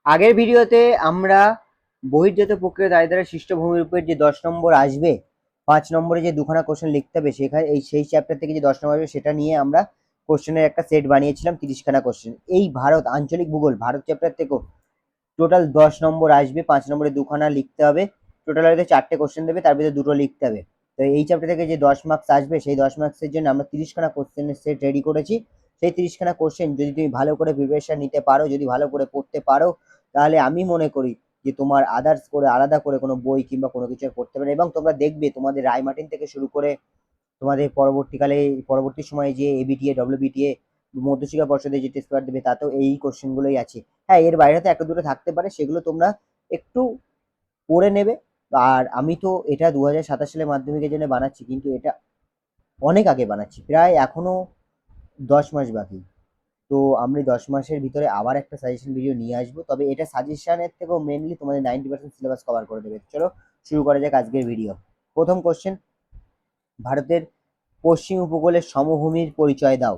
আগের ভিডিওতে আমরা বহির্জাত প্রক্রিয়া দ্বারা দ্বারা সৃষ্ট ভূমির উপর যে 10 নম্বর আসবে, 5 নম্বরে যে দুখানা কোশ্চেন লিখতে হবে, সেখানে সেই চ্যাপ্টার থেকে যে 10 নম্বর আসবে সেটা নিয়ে আমরা কোশ্চেনের একটা সেট বানিয়েছিলাম, 30খানা কোশ্চেন। এই ভারত আঞ্চলিক ভূগোল ভারত চ্যাপ্টার থেকেও টোটাল 10 নম্বর আসবে, 5 নম্বরে দুখানা লিখতে হবে। টোটাল হয়তো 4টে কোশ্চেন দেবে, তার ভিতরে 2টো লিখতে হবে। তো এই চ্যাপ্টার থেকে যে 10 মার্কস আসবে, সেই 10 মার্কসের জন্য আমরা 30খানা কোশ্চেনের সেট রেডি করেছি। সেই 30খানা কোশ্চেন যদি তুমি ভালো করে প্রিপারেশন নিতে পারো, যদি ভালো করে পড়তে পারো, তাহলে আমি মনে করি যে তোমার আদার্স করে আলাদা করে কোনো বই কিংবা কোনো কিছু আর পড়তে পারে। এবং তোমরা দেখবে তোমাদের রায়মার্টিন থেকে শুরু করে তোমাদের পরবর্তীকালে পরবর্তী সময়ে যে এবিটিএ ডব্লিউবিটিএ মধ্যশিক্ষা পর্ষদে যে টেস্ট পেপার দেবে, তাতেও এই কোশ্চেনগুলোই আছে। হ্যাঁ, এর বাইরে তো একটা দুটো থাকতে পারে, সেগুলো তোমরা একটু পড়ে নেবে। আর আমি তো এটা 2027 সালে মাধ্যমিকের জন্য বানাচ্ছি, কিন্তু এটা অনেক আগে বানাচ্ছি, প্রায় এখনো 10 মাস বাকি। তো আমি 10 মাসের ভিতরে আবার একটা সাজেশন ভিডিও নিয়ে আসবো, তবে এটা সাজেশনের থেকেও মেনলি তোমাদের 90% সিলেবাস কভার করে দেবে। চলো শুরু করা যাক আজকের ভিডিও। প্রথম কোশ্চেন, ভারতের পশ্চিম উপকূলের সমভূমির পরিচয় দাও।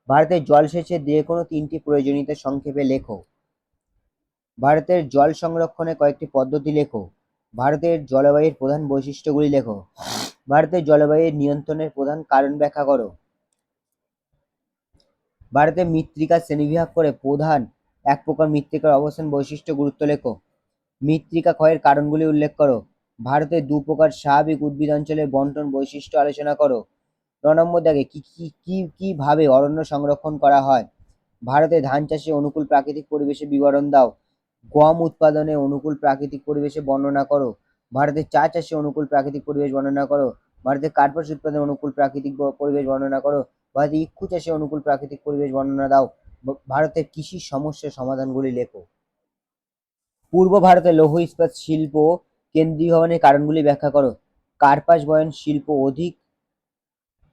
ভারতের জলসেচের যে কোনো 3টি প্রয়োজনীয়তা সংক্ষেপে লেখো। ভারতের জল সংরক্ষণের কয়েকটি পদ্ধতি লেখো। ভারতের জলবায়ুর প্রধান বৈশিষ্ট্যগুলি লেখো। ভারতের জলবায়ুর নিয়ন্ত্রণের প্রধান কারণ ব্যাখ্যা করো। ভারতের মৃত্তিকা শ্রেণীবিভাগ করে প্রধান এক প্রকার মৃত্তিকার অবস্থান বৈশিষ্ট্য গুরুত্ব লেখো। মৃত্তিকা ক্ষয়ের কারণগুলি উল্লেখ করো। ভারতের 2 প্রকার স্বাভাবিক উদ্ভিদ অঞ্চলের বন্টন বৈশিষ্ট্য আলোচনা করো। 9 নম্বর দাগে কিভাবে অরণ্য সংরক্ষণ করা হয়। ভারতে ধান চাষে অনুকূল প্রাকৃতিক পরিবেশের বিবরণ দাও। গম উৎপাদনে অনুকূল প্রাকৃতিক পরিবেশে বর্ণনা করো। ভারতের চা চাষে অনুকূল প্রাকৃতিক পরিবেশ বর্ণনা করো। ভারতের কার্পাস উৎপাদনে অনুকূল প্রাকৃতিক পরিবেশ বর্ণনা করো। ভারতের ইক্ষু চাষে অনুকূল প্রাকৃতিক পরিবেশ বর্ণনা দাও। ভারতের কৃষি সমস্যার সমাধানগুলি লেখো। পূর্ব ভারতে লৌহ ইস্পাত শিল্প কেন্দ্রীভবনের কারণগুলি ব্যাখ্যা করো। কার্পাস বয়ন শিল্প অধিক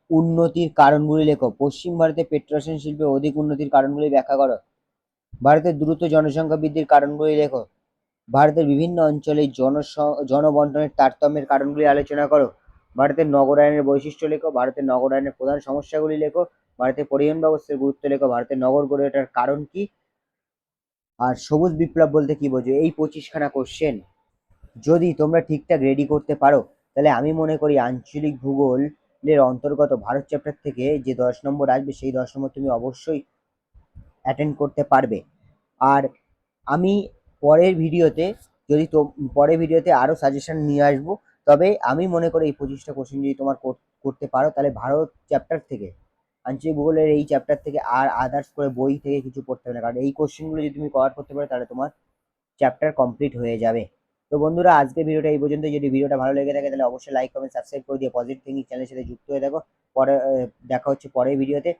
উন্নতির কারণগুলি লেখো। পশ্চিম ভারতে পেট্রোরসায়ন শিল্পে অধিক উন্নতির কারণগুলি ব্যাখ্যা করো। ভারতের দ্রুত জনসংখ্যা বৃদ্ধির কারণগুলি লেখো। ভারতের বিভিন্ন অঞ্চলে জনবন্টনের তারতম্যের কারণগুলি আলোচনা করো। ভারতের নগরায়নের বৈশিষ্ট্য লেখো। ভারতের নগরায়নের প্রধান সমস্যাগুলি লেখো। ভারতের পরিবহন ব্যবস্থার গুরুত্ব লেখো। ভারতের নগর গড়ে ওঠার কারণ কি, আর সবুজ বিপ্লব বলতে কি বোঝো। এই 25খানা কোশ্চেন যদি তোমরা ঠিকঠাক রেডি করতে পারো, তাহলে আমি মনে করি আঞ্চলিক ভূগোলের অন্তর্গত ভারত চ্যাপ্টার থেকে যে 10 নম্বর আসবে, সেই 10 নম্বর তুমি অবশ্যই অ্যাটেন্ড করতে পারবে। আর আমি পরের ভিডিওতে যদি তো পরের ভিডিওতে আরও সাজেশন নিয়ে আসবো। তবে আমি মনে করি এই 25টা কোশ্চেন যদি তোমার করতে পারো, তাহলে ভারত চ্যাপ্টার থেকে, আঞ্চলিক ভূগোলের এই চ্যাপ্টার থেকে আর আদার্স করে বই থেকে কিছু পড়তে হবে না, কারণ এই কোশ্চেনগুলো যদি তুমি কভার করতে পারো, তাহলে তোমার চ্যাপ্টার কমপ্লিট হয়ে যাবে। তো বন্ধুরা, আজকের ভিডিওটা এই পর্যন্ত। যদি ভিডিওটা ভালো লেগে থাকে, তাহলে অবশ্যই লাইক কমেন্ট সাবস্ক্রাইব করে দিয়ে পজিটিভ থিঙ্কিং চ্যানেলের সাথে যুক্ত হয়ে দেখো। পরে দেখা হচ্ছে পরের ভিডিওতে।